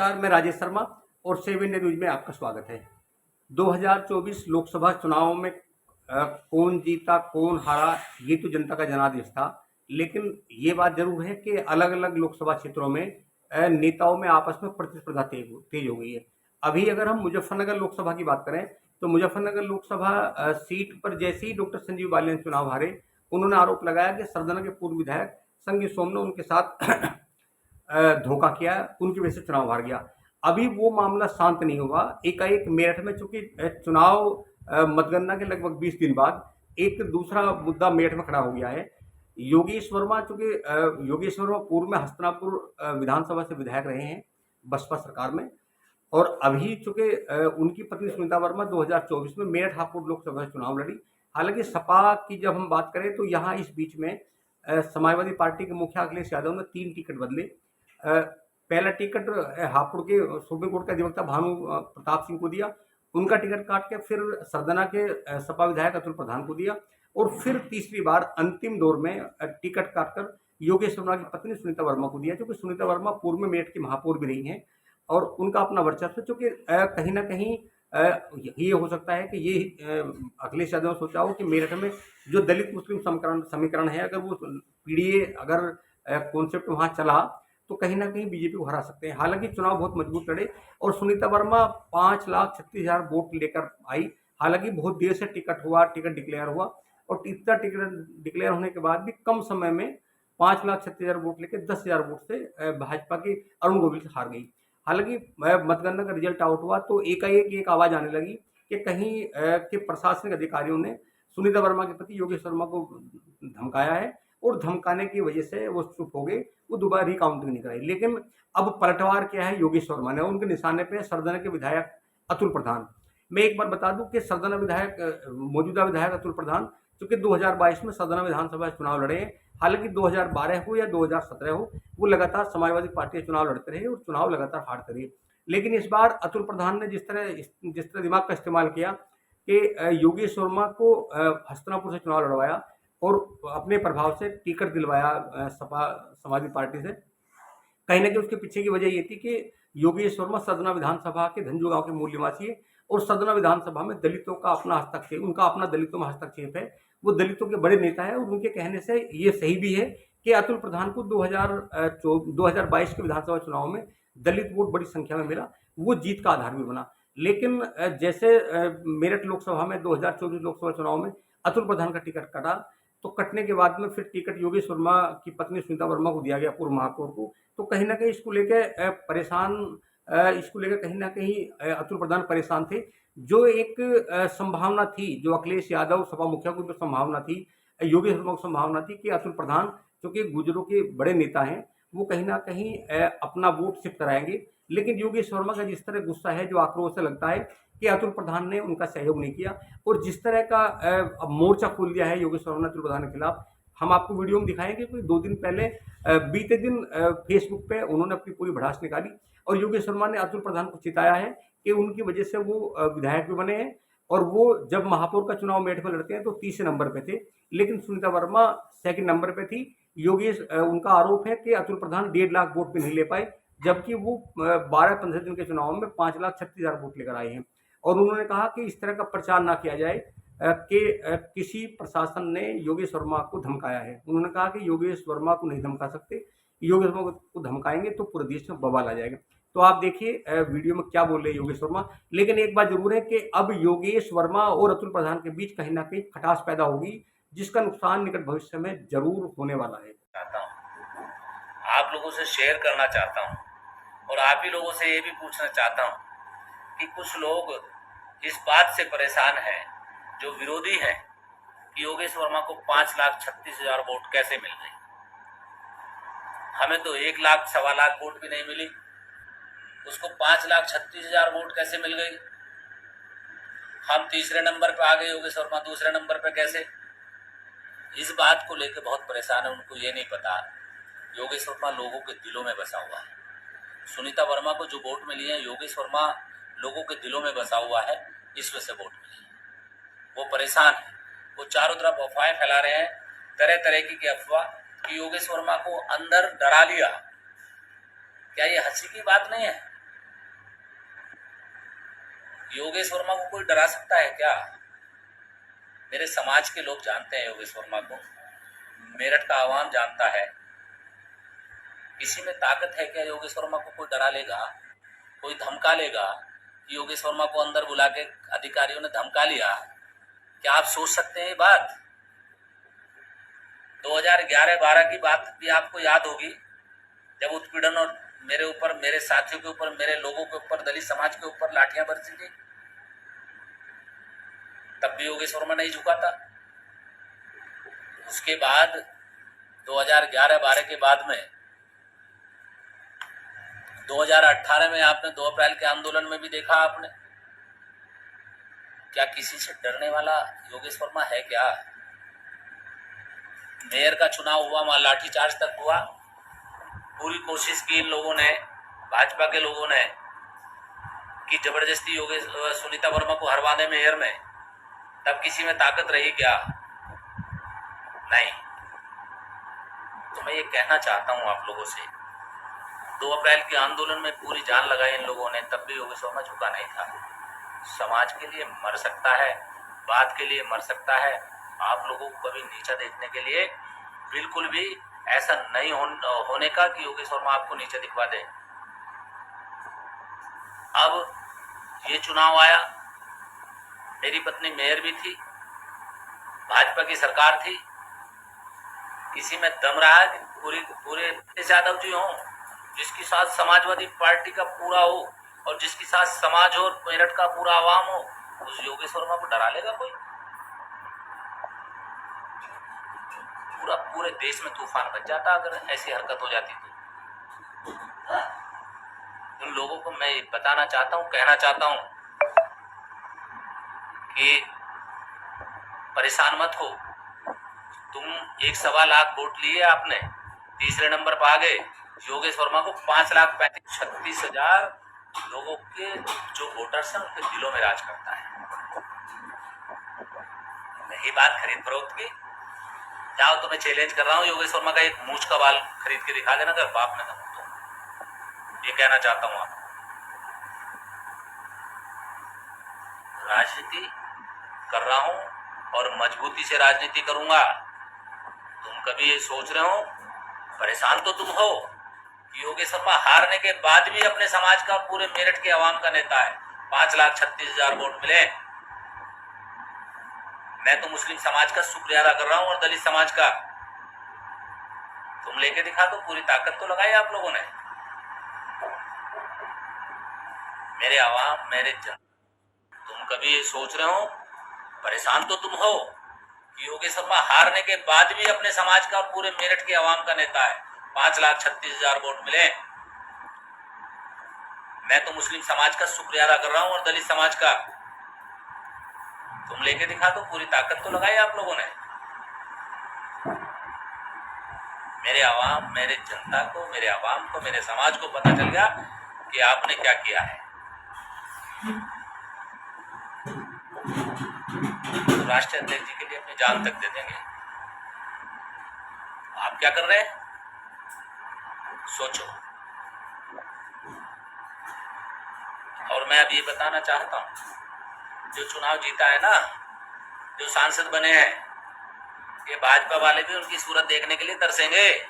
नमस्कार, मैं राजेश शर्मा और 7 इंडिया न्यूज में आपका स्वागत है। 2024 लोकसभा चुनाव में कौन जीता कौन हारा ये तो जनता का जनादेश था, लेकिन ये बात जरूर है कि अलग अलग लोकसभा क्षेत्रों में नेताओं में आपस में प्रतिस्पर्धा तेज हो गई है। अभी अगर हम मुजफ्फरनगर लोकसभा की बात करें तो मुजफ्फरनगर लोकसभा सीट पर जैसे ही डॉक्टर संजीव बालियान चुनाव हारे, उन्होंने आरोप लगाया कि सरदना के पूर्व विधायक संगी सोम ने उनके साथ धोखा किया, उनकी वजह से चुनाव हार गया। अभी वो मामला शांत नहीं हुआ। एकाएक मेरठ में चूंकि चुनाव मतगणना के लगभग 20 दिन बाद एक दूसरा मुद्दा मेरठ में खड़ा हो गया है। योगेश वर्मा चूंकि योगेश वर्मा पूर्व में हस्तिनापुर विधानसभा से विधायक रहे हैं बसपा सरकार में, और अभी चूंकि उनकी पत्नी सुनीता वर्मा 2024 में मेरठ हापुड़ लोकसभा चुनाव लड़ी। हालांकि सपा की जब हम बात करें तो यहाँ इस बीच में समाजवादी पार्टी के मुखिया अखिलेश यादव ने 3 टिकट बदले। पहला टिकट हापुड़ के सुप्रीम कोर्ट के अधिवक्ता भानु प्रताप सिंह को दिया, उनका टिकट काट के फिर सरदना के सपा विधायक अतुल प्रधान को दिया, और फिर तीसरी बार अंतिम दौर में टिकट काटकर योगेश वर्मा की पत्नी सुनीता वर्मा को दिया, क्योंकि सुनीता वर्मा पूर्व में मेरठ की महापौर भी रही हैं और उनका अपना वर्चस्व, चूंकि कहीं ना कहीं ये हो सकता है कि ये अखिलेश यादव ने सोचा हो कि मेरठ में जो दलित मुस्लिम समीकरण है, अगर वो पीडीए अगर कॉन्सेप्ट वहाँ चला तो कहीं ना कहीं बीजेपी को हरा सकते हैं। हालांकि चुनाव बहुत मजबूत लड़े और सुनीता वर्मा 5,36,000 वोट लेकर आई। हालांकि बहुत देर से टिकट डिक्लेयर हुआ, और इतना टिकट डिक्लेयर होने के बाद भी कम समय में 5,36,000 वोट लेकर 10,000 वोट से भाजपा की अरुण गोविल से हार गई। हालांकि मतगणना का रिजल्ट आउट हुआ तो एकाएक एक आवाज आने लगी कि कहीं के प्रशासनिक अधिकारियों ने सुनीता वर्मा के पति योगेश वर्मा को धमकाया है, और धमकाने की वजह से वो चुप हो गए, वो दोबारा रिकाउंटिंग नहीं कराई। लेकिन अब पलटवार क्या है, योगेश वर्मा ने उनके निशाने पे सरदना के विधायक अतुल प्रधान। मैं एक बार बता दूं कि सरदना विधायक मौजूदा विधायक अतुल प्रधान चूंकि 2022 में सरदना विधानसभा चुनाव लड़े हैं। हालांकि 2012 हो या 2017 हो, वो लगातार समाजवादी पार्टी के चुनाव लड़ते रहे और चुनाव लगातार हारते रहे। लेकिन इस बार अतुल प्रधान ने जिस तरह दिमाग का इस्तेमाल किया कि योगेश वर्मा को हस्तिनापुर से चुनाव लड़वाया और अपने प्रभाव से टिकट दिलवाया सपा समाजवादी पार्टी से। कहीं ना कहीं उसके पीछे की वजह ये थी कि योगेश वर्मा सदना विधानसभा के धंजू गांव के मूल निवासी है, और सदना विधानसभा में दलितों का अपना हस्तक्षेप, उनका अपना दलितों में हस्तक्षेप है। वो दलितों के बड़े नेता है, और उनके कहने से ये सही भी है कि अतुल प्रधान को 2022 के विधानसभा चुनाव में दलित वोट बड़ी संख्या में मिला, वो जीत का आधार भी बना। लेकिन जैसे मेरठ लोकसभा में 2024 लोकसभा चुनाव में अतुल प्रधान का टिकट कटा, तो कटने के बाद में फिर टिकट योगेश वर्मा की पत्नी सुनीता वर्मा को दिया गया, पूर्व महापौर को। तो कहीं ना कहीं इसको लेकर कहीं ना कहीं अतुल प्रधान परेशान थे। जो एक संभावना थी, जो अखिलेश यादव सपा मुखिया को जो संभावना थी, योगेश वर्मा को संभावना थी कि अतुल प्रधान जो कि गुर्जरों के बड़े नेता हैं, वो कहीं ना कहीं अपना वोट शिफ्ट कराएंगे। लेकिन योगेश वर्मा का जिस तरह गुस्सा है, जो आक्रोश से लगता है कि अतुल प्रधान ने उनका सहयोग नहीं किया, और जिस तरह का अब मोर्चा खोल दिया है योगेश वर्मा ने अतुल प्रधान के खिलाफ, हम आपको वीडियो में दिखाएंगे। कोई 2 दिन पहले बीते दिन फेसबुक पे उन्होंने अपनी पूरी भड़ास निकाली, और योगेश वर्मा ने अतुल प्रधान को चिताया है कि उनकी वजह से वो विधायक भी बने हैं, और वो जब महापौर का चुनाव मेरठ में लड़ते हैं तो तीसरे नंबर पे थे, लेकिन सुनीता वर्मा सेकंड नंबर पे थी। उनका आरोप है कि अतुल प्रधान 1.5 लाख वोट भी नहीं ले पाए, जबकि वो 12-15 दिन के चुनाव में 5,36,000 वोट लेकर आए हैं। और उन्होंने कहा कि इस तरह का प्रचार ना किया जाए कि किसी प्रशासन ने योगेश वर्मा को धमकाया है। उन्होंने कहा कि योगेश वर्मा को नहीं धमका सकते, योगेश वर्मा को धमकाएंगे तो पूरे देश में बवाल आ जाएगा। तो आप देखिए वीडियो में क्या बोल रहे हैं योगेश वर्मा। लेकिन एक बात जरूर है कि अब योगेश वर्मा और अतुल प्रधान के बीच कहीं ना कहीं खटास पैदा होगी, जिसका नुकसान निकट भविष्य में जरूर होने वाला है। आप लोगों से शेयर करना चाहता हूँ, और आप ही लोगों से ये भी पूछना चाहता हूँ कि कुछ लोग इस बात से परेशान हैं, जो विरोधी हैं, कि योगेश वर्मा को 5,36,000 वोट कैसे मिल गई। हमें तो 1 लाख 1.25 लाख वोट भी नहीं मिली, उसको 5,36,000 वोट कैसे मिल गई। हम तीसरे नंबर पे आ गए, योगेश वर्मा दूसरे नंबर पे कैसे। इस बात को लेकर बहुत परेशान है। उनको ये नहीं पता योगेश वर्मा लोगों के दिलों में बसा हुआ है। सुनीता वर्मा को जो वोट मिली है, योगेश वर्मा लोगों के दिलों में बसा हुआ है, इस वजह से वोट मिली है। वो परेशान है, वो चारों तरफ अफवाहें फैला रहे हैं, तरह तरह की अफवाह कि योगेश वर्मा को अंदर डरा लिया। क्या ये हंसी की बात नहीं है? योगेश वर्मा को कोई डरा सकता है क्या? मेरे समाज के लोग जानते हैं योगेश वर्मा को, मेरठ का आवाम जानता है। किसी में ताकत है क्या? योगेश वर्मा को कोई डरा लेगा, कोई धमका लेगा? योगेश वर्मा को अंदर बुला के अधिकारियों ने धमका लिया, क्या आप सोच सकते हैं ये बात? 2011-12 की बात भी आपको याद होगी, जब उत्पीड़न और मेरे ऊपर, मेरे साथियों के ऊपर, मेरे लोगों के ऊपर, दलित समाज के ऊपर लाठियां बरसी थी, तब भी योगेश वर्मा नहीं झुका था। उसके बाद 2011-12 के बाद में 2018 में आपने 2 अप्रैल के आंदोलन में भी देखा आपने, क्या किसी से डरने वाला योगेश वर्मा है क्या? मेयर का चुनाव हुआ, वहां लाठीचार्ज तक हुआ। पूरी कोशिश की इन लोगों ने, भाजपा के लोगों ने, कि जबरदस्ती योगेश सुनीता वर्मा को हरवा दें मेयर में। तब किसी में ताकत रही क्या? नहीं। तो मैं ये कहना चाहता हूं आप लोगों से, 2 अप्रैल के आंदोलन में पूरी जान लगाई इन लोगों ने, तब भी योगेश वर्मा झुका नहीं था। समाज के लिए मर सकता है, बात के लिए मर सकता है। आप लोगों को कभी नीचा देखने के लिए बिल्कुल भी ऐसा नहीं होने का कि योगेश वर्मा आपको नीचे दिखवा दे। अब ये चुनाव आया, मेरी पत्नी मेयर भी थी, भाजपा की सरकार थी, किसी में दम रहा कि पूरे यादव जी हों, जिसके साथ समाजवादी पार्टी का पूरा हो और जिसके साथ समाज और मेरठ का पूरा आवाम हो, उस योगेश वर्मा को डरा लेगा कोई? पूरे देश में तूफान बच जाता अगर ऐसी हरकत हो जाती तो। उन लोगों को मैं बताना चाहता हूं, कहना चाहता हूं कि परेशान मत हो। तुम 1.25 लाख वोट लिए आपने, तीसरे नंबर पर आ गए। योगेश वर्मा को 5,36,000 लोगों के जो वोटर्स हैं उनके दिलों में राज करता है। नहीं बात खरीद फरोख्त की, जाओ तो मैं चैलेंज कर रहा हूं, योगेश वर्मा का एक मूंछ का बाल खरीद के दिखा देना, अगर बाप ने दम तो। ये कहना चाहता हूं आप, राजनीति कर रहा हूं और मजबूती से राजनीति करूंगा। तुम कभी ये सोच रहे हो, परेशान तो तुम हो कि योगेश वर्मा हारने के बाद भी अपने समाज का, पूरे मेरठ के आवाम का नेता है, 5,36,000 वोट मिले। मैं तो मुस्लिम समाज का शुक्रिया अदा कर रहा हूं और दलित समाज का। तुम लेके दिखा दो, पूरी ताकत तो लगाई आप लोगों ने। मेरे आवाम, मेरे जन, तुम कभी ये सोच रहे हो, परेशान तो तुम हो कि योगेश वर्मा हारने के बाद भी अपने समाज का, पूरे मेरठ के आवाम का नेता है, 5,36,000 वोट मिले। मैं तो मुस्लिम समाज का शुक्रिया अदा कर रहा हूं और दलित समाज का। तुम लेके दिखा दो, पूरी ताकत तो लगाई आप लोगों ने। मेरे आवाम, मेरे जनता को, मेरे आवाम को, मेरे समाज को पता चल गया कि आपने क्या किया है। तो राष्ट्रीय अध्यक्ष जी के लिए अपनी जान तक दे देंगे। आप क्या कर रहे हैं, सोचो। और मैं अब ये बताना चाहता हूं, जो चुनाव जीता है ना, जो सांसद बने हैं, ये भाजपा वाले भी उनकी सूरत देखने के लिए तरसेंगे।